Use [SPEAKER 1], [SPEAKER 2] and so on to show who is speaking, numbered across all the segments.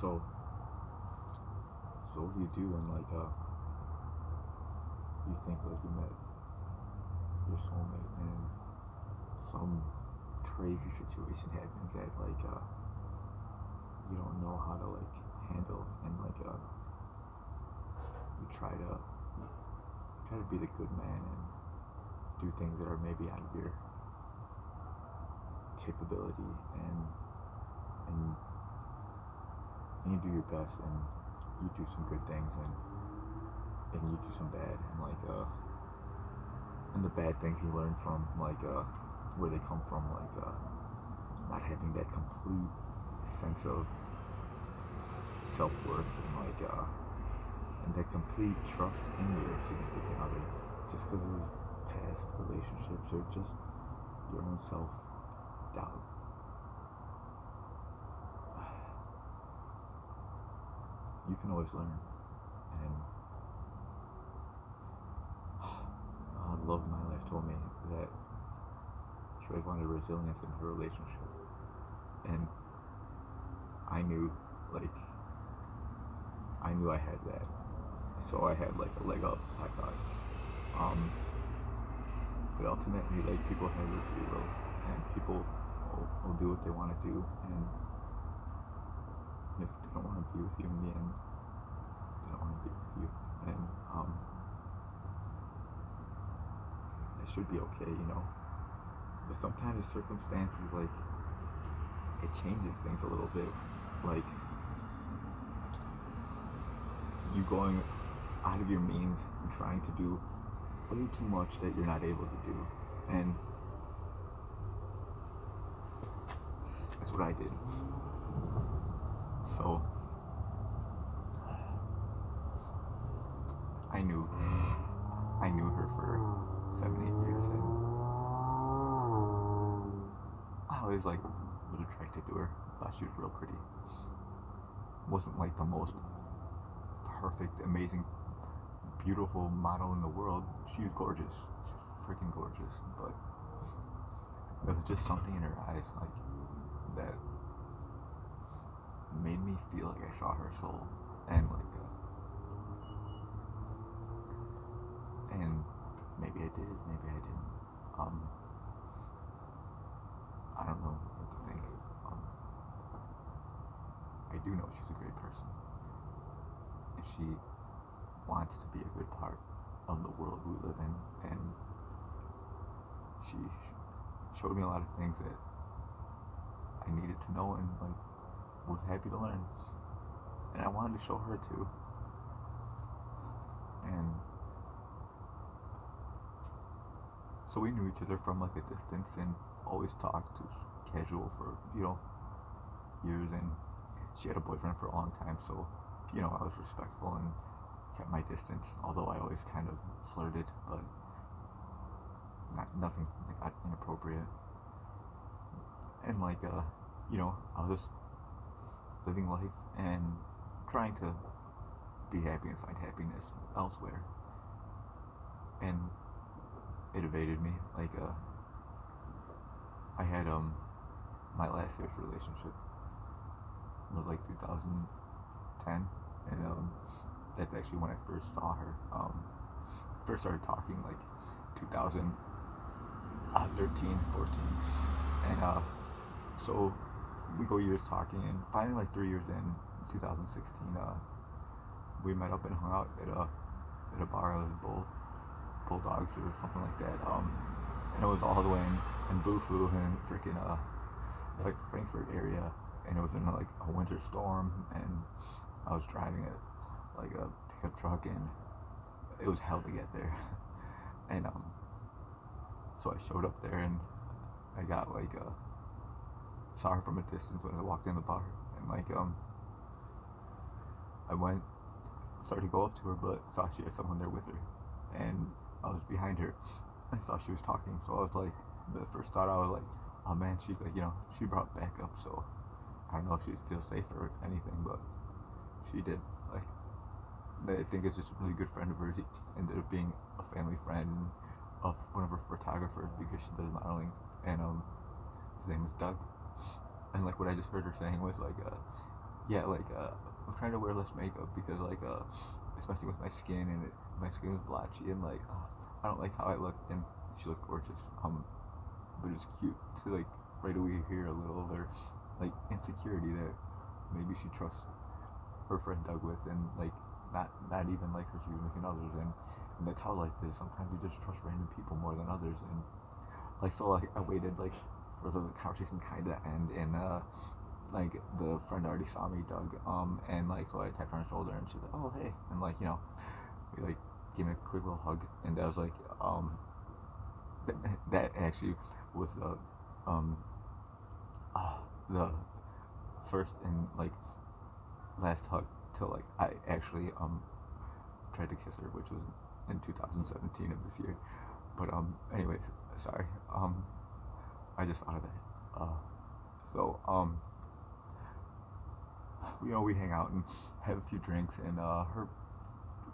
[SPEAKER 1] So, what do you do when you think like you met your soulmate and some crazy situation happens that you don't know how to handle, and you try to be the good man and do things that are maybe out of your capability, and you do your best, and you do some good things, and you do some bad, and the bad things you learn from where they come from, not having that complete sense of self-worth, and that complete trust in your significant other, just because of past relationships or just your own self-doubt. You can always learn, and the love of my life told me that she always wanted resilience in her relationship, and I knew I had that, so I had a leg up, I thought. But ultimately, people have their free will, and people will do what they want to do, and if they don't want to be with you in the end, they don't want to be with you, and it should be okay, But sometimes the circumstances, it changes things a little bit, you going out of your means and trying to do way too much that you're not able to do, and that's what I did. So I knew her for 7-8 years, and I always was attracted to her. Thought she was real pretty. Wasn't the most perfect, amazing, beautiful model in the world. She was gorgeous. She was freaking gorgeous. But there was just something in her eyes that made me feel like I saw her soul, and and maybe I did, maybe I didn't. I don't know what to think. I do know she's a great person, and she wants to be a good part of the world we live in, and she showed me a lot of things that I needed to know, and was happy to learn, and I wanted to show her too. And so we knew each other from a distance, and always talked. It was casual for years, and she had a boyfriend for a long time, so I was respectful and kept my distance, although I always kind of flirted, but nothing inappropriate. And I was just living life and trying to be happy and find happiness elsewhere, and it evaded me. I had my last serious relationship was 2010, and that's actually when I first saw her. First started talking 2013, 14, and so we go years talking, and finally 3 years in 2016, we met up and hung out at a bar. It was Bulldogs or something like that, and it was all the way in Bufu and freaking Frankfurt area, and it was in a winter storm, and I was driving a pickup truck, and it was hell to get there. And so I showed up there, and I got saw her from a distance when I walked in the bar, and I started to go up to her, but saw she had someone there with her, and I was behind her. I saw she was talking, so I was the first thought I was oh man, she she brought backup, so I don't know if she'd feel safe or anything, but she did. I think it's just a really good friend of hers. He ended up being a family friend of one of her photographers because she does modeling, and his name is Doug. And what I just heard her saying was yeah, like I'm trying to wear less makeup because like it's messing with my skin and my skin is blotchy and like I don't like how I look and she looked gorgeous. But it's cute to like right away hear a little of her like insecurity that maybe she trusts her friend Doug with and like not even like her significant others and that's how life is. Sometimes you just trust random people more than others and like so like I waited like for the conversation kind of end and like the friend already saw me Doug and like so I tapped her on the shoulder and she's like oh hey and like we like gave me a quick little hug and I was like that actually was um the first and like last hug till like I actually tried to kiss her, which was in 2017 of this year. But anyways, sorry. I just thought of it. So we hang out and have a few drinks, and her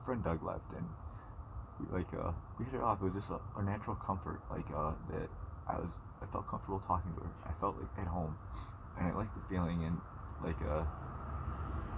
[SPEAKER 1] friend Doug left, and we hit it off. It was just a natural comfort, that I felt comfortable talking to her. I felt like at home, and I liked the feeling, and like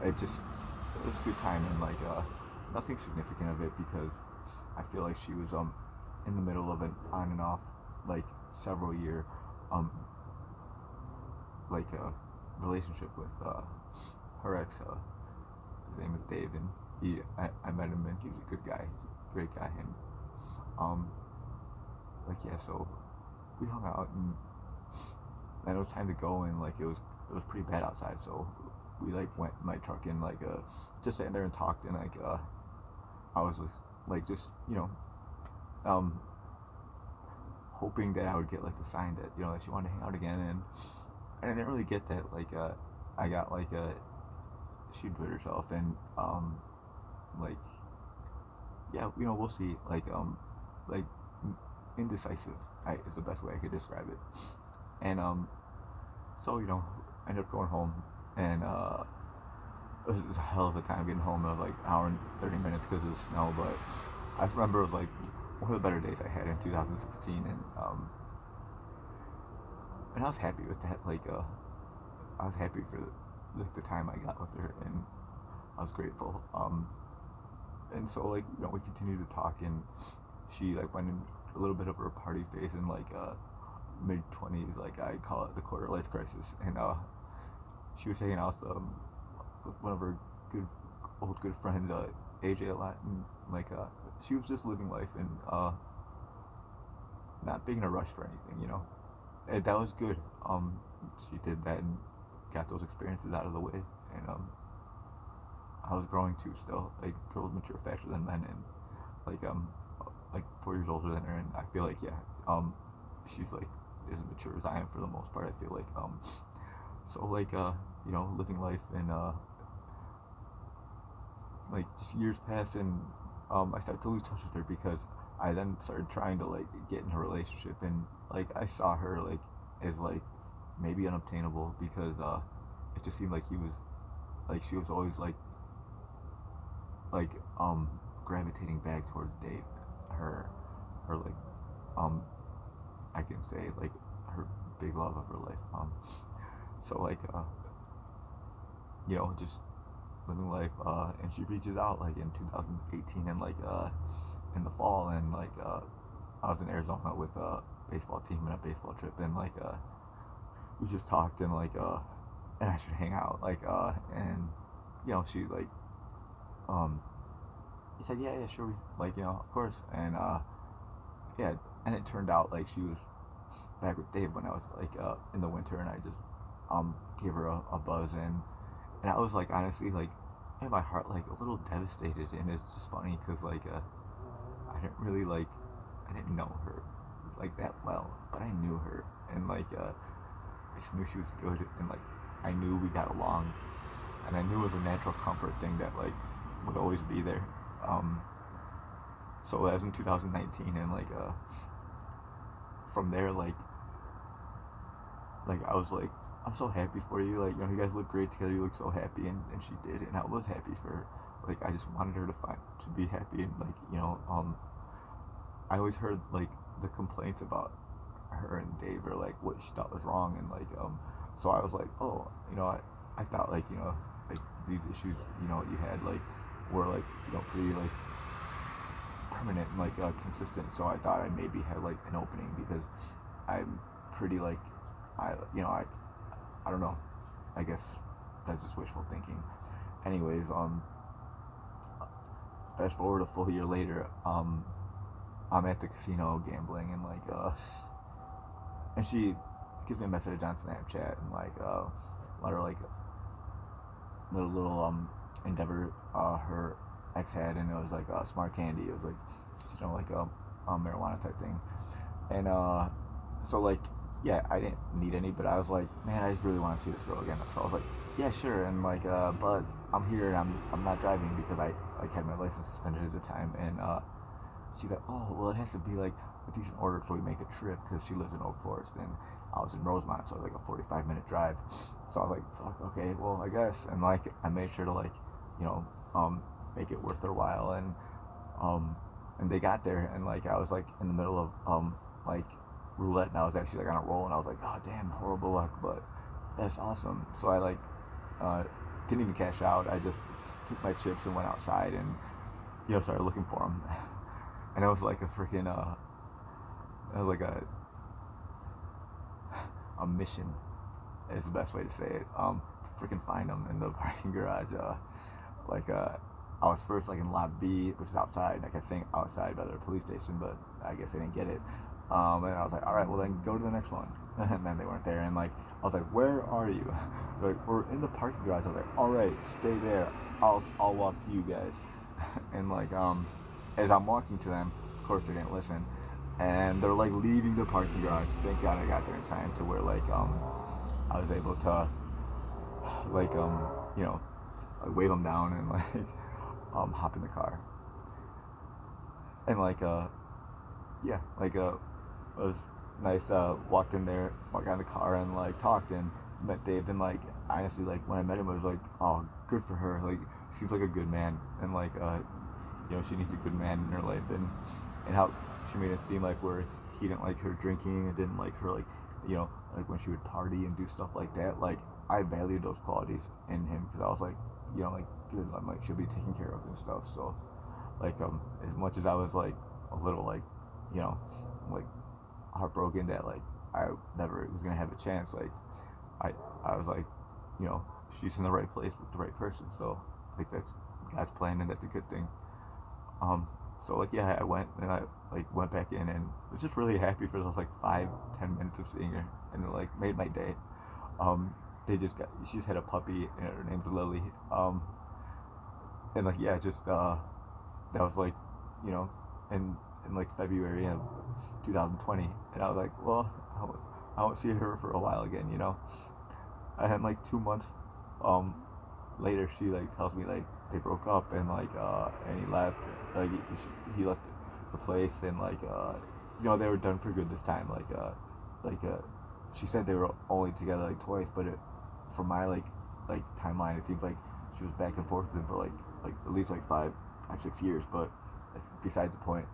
[SPEAKER 1] it just it was a good time, and nothing significant of it because I feel like she was in the middle of an on and off like several year um relationship with her ex. His name is Dave, and I met him, and he was a good guy, great guy, and um yeah. So we hung out, and then it was time to go, and it was pretty bad outside, so we went in my truck and just sat there and talked, and I was just um hoping that I would get the sign that that she wanted to hang out again, and I didn't really get that. I got she enjoyed herself, and like yeah, we'll see. Like indecisive is the best way I could describe it. And so I ended up going home, and it was a hell of a time getting home. It was like an hour and 30 minutes because of the snow, but I just remember it was one of the better days I had in 2016, and I was happy with that. I was happy for the time I got with her, and I was grateful. And so we continued to talk, and she went in a little bit of her party phase in mid-20s, I call it the quarter life crisis, and she was hanging out with one of her good friends, AJ, a lot, and she was just living life and not being in a rush for anything, and that was good. She did that and got those experiences out of the way, and I was growing too still. Girls mature faster than men, and I'm 4 years older than her, and I feel she's as mature as I am for the most part. I feel so living life, and just years pass, and I started to lose touch with her because I then started trying to get in a relationship, and I saw her as maybe unobtainable because it just seemed he was she was always gravitating back towards Dave, her I can say her big love of her life. So just living life, and she reaches out in 2018, and in the fall, and I was in Arizona with a baseball team and a baseball trip, and we just talked, and and I should hang out, and she he said yeah sure, of course, and yeah, and it turned out she was back with Dave when I was in the winter, and I just gave her a buzz, and I was honestly in my heart a little devastated, and it's just funny because I didn't really I didn't know her that well, but I knew her, and I just knew she was good, and I knew we got along, and I knew it was a natural comfort thing that would always be there. So that was in 2019, and from there I was I'm so happy for you, you guys look great together, you look so happy, and she did, and I was happy for her. I just wanted her to be happy, and I always heard the complaints about her and Dave, or what she thought was wrong, and so I was oh, I thought like these issues, you had like were like pretty like permanent and like consistent. So I thought I maybe had like an opening because I'm pretty like I don't know. I guess that's just wishful thinking. Anyways, fast forward a full year later, I'm at the casino gambling and and she gives me a message on Snapchat and let her like little endeavor her ex had, and it was like smart candy. It was like like a marijuana type thing, and so like yeah, I didn't need any, but I was like, man, I just really want to see this girl again. So I was like, yeah, sure, and but I'm here and I'm not driving because I like had my license suspended at the time, and she's like, oh, well, it has to be like a decent order before we make the trip because she lives in Oak Forest and I was in Rosemont, so it was like a 45-minute drive. So I was like, fuck, okay, well, I guess, and like I made sure to like, you know, make it worth their while, and they got there, and like I was like in the middle of like roulette, and I was actually like on a roll, and I was like, oh damn, horrible luck, but that's awesome. So I like didn't even cash out. I just took my chips and went outside and started looking for them, and it was like a freaking it was like a mission is the best way to say it, to freaking find them in the parking garage. I was first like in lot B, which is outside, and I kept saying outside by the police station, but I guess they didn't get it. And I was like, all right, well then go to the next one. And then they weren't there, and like I was like, where are you? They're like, we're in the parking garage. I was like, all right, stay there. I'll walk to you guys. And like as I'm walking to them, of course they didn't listen, and they're like leaving the parking garage. Thank God I got there in time to where like I was able to like wave them down and like hop in the car, and like yeah, like it was nice. Walked in there, got in the car, and like talked and met Dave. And like honestly, like when I met him, I was like, oh, good for her. Like seems like a good man, and like she needs a good man in her life, and how she made it seem like where he didn't like her drinking and didn't like her like like when she would party and do stuff like that. Like I valued those qualities in him because I was like like good. I'm like she'll be taken care of and stuff. So like as much as I was like a little like like heartbroken that like I never was gonna have a chance, like I was like she's in the right place with the right person, so like that's God's plan and that's a good thing. So like yeah, I went and I like went back in and was just really happy for those like 5-10 minutes of seeing her, and it like made my day. She just had a puppy and her name's Lily, and like yeah, just that was like in like February of 2020, and I was like, well, I won't see her for a while again, And then like 2 months later, she like tells me like they broke up, and like and he left, like he left the place, and like they were done for good this time. She said they were only together like twice, but from my like timeline, it seems like she was back and forth with him for like at least like 5-6 years, but that's besides the point.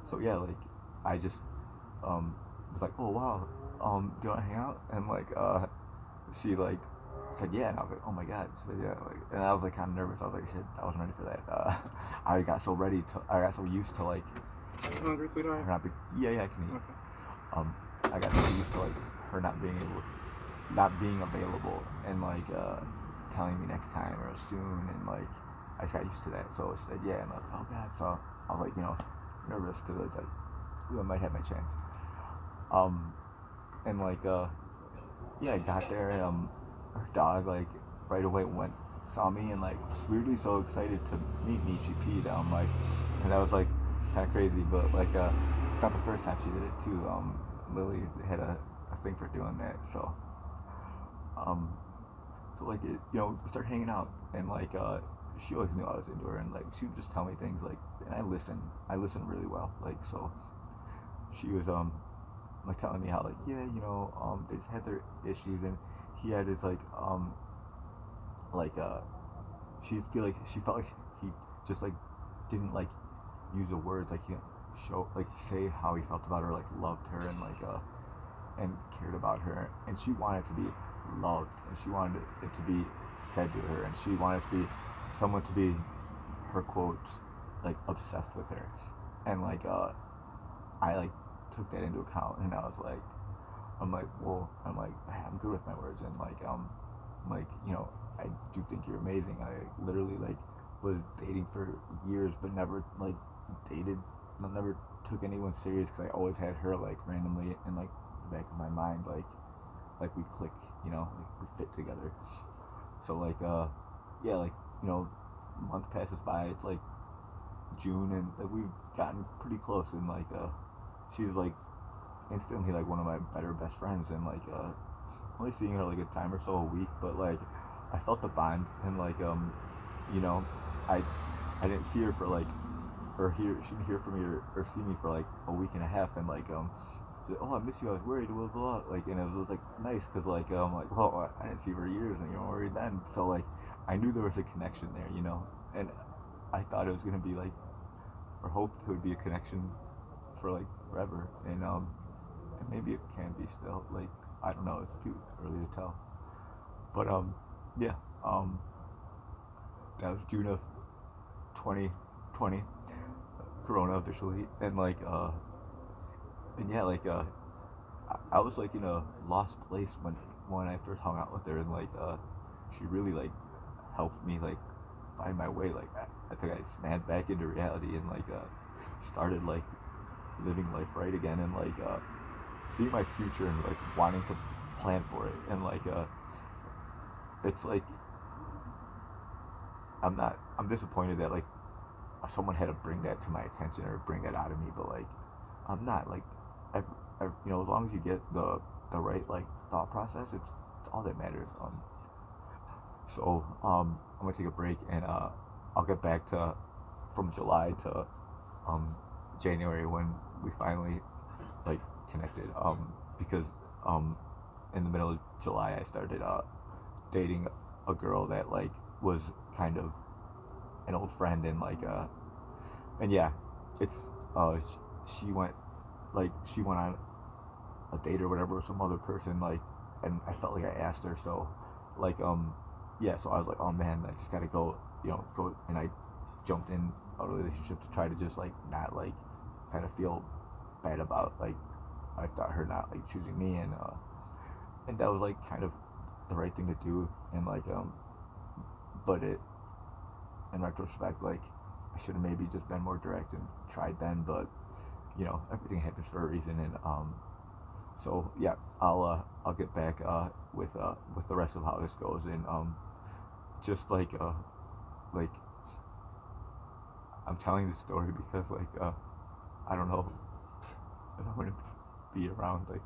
[SPEAKER 1] So yeah, like I just was like, oh wow, do you want to hang out? And like she like said yeah, and I was like, oh my god. She said yeah, like, and I was like kind of nervous. I was like, shit, I wasn't ready for that. I got so used to like
[SPEAKER 2] hungry, sweetheart.
[SPEAKER 1] Her not yeah, I can eat. Okay. I got so used to like her not being available, and like telling me next time or soon, and like I just got used to that. So she said yeah, and I was like, oh god. So I was like nervous because it's like I might have my chance. And like yeah, I got there, and her dog like right away saw me and like was weirdly so excited to meet me. She peed, like, and that was like kind of crazy, but like it's not the first time she did it too. Lily had a thing for doing that, so like it, we started hanging out, and like she always knew I was into her, and like she would just tell me things, like, and I listened really well, like, so she was like telling me how like yeah, they just had their issues, and he had his like she felt like he just like didn't like use the words, like he didn't say how he felt about her, like loved her, and like and cared about her, and she wanted to be loved, and she wanted it to be said to her, and she wanted to be someone to be, her quotes, like obsessed with her, and like I like took that into account, and I was like, I'm good with my words, and like, you know, I do think you're amazing. I literally like was dating for years, but never like dated, never took anyone serious because I always had her like randomly in like the back of my mind, like we click, you know, like we fit together. So like yeah, like, you know, month passes by, it's like June, and like we've gotten pretty close, and like she's like instantly like one of my better best friends, and like only seeing her like a time or so a week, but like I felt the bond, and like you know, I I didn't see her for like, or hear she didn't hear from me, or see me for like a week and a half, and like she's like, oh, I miss you, I was worried, blah blah blah, like, and it was like nice because like, well, I didn't see her for years, and you know, worried then, so like I knew there was a connection there, you know, and I thought it was gonna be like, or hoped it would be a connection for like forever, and maybe it can be still, like, I don't know, it's too early to tell, but yeah, that was June of 2020, Corona officially, and like and yeah, like I was like in a lost place when I first hung out with her, and like she really like helped me like find my way, like I think I snapped back into reality, and like started like living life right again, and like seeing my future, and like wanting to plan for it, and like it's like I'm disappointed that like someone had to bring that to my attention or bring that out of me, but like I'm not like you know, as long as you get the right like thought process, it's all that matters. So I'm gonna take a break, and I'll get back to from July to January when we finally like connected, because in the middle of July I started dating a girl that like was kind of an old friend, and like and yeah, it's she went on a date or whatever with some other person, like, and I felt like I asked her, so like yeah, so I was like, oh man, I just gotta go, you know, go, and I jumped in a relationship to try to just like not like kind of feel bad about like I thought her not like choosing me, and that was like kind of the right thing to do, and like but it, in retrospect, like I should have maybe just been more direct and tried then, but you know, everything happens for a reason, and so yeah, I'll get back with the rest of how this goes, and just like I'm telling this story because like I don't know if I'm gonna be around like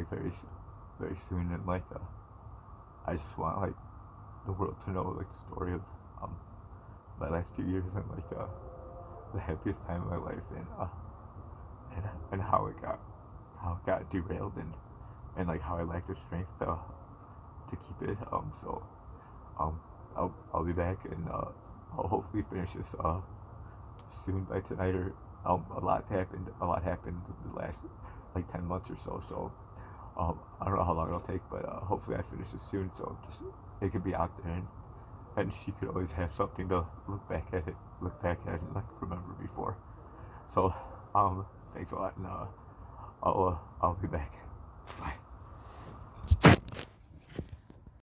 [SPEAKER 1] very soon, and like I just want like the world to know like the story of my last few years, and like the happiest time of my life, and how it got derailed, and like how I lacked the strength to keep it. So I'll be back, and I'll hopefully finish this soon by tonight, or a lot happened the last like 10 months or so. So I don't know how long it'll take, but hopefully I finish this soon, so just it could be out there, and she could always have something to look back at, and like remember before. So thanks a lot, and I'll be back.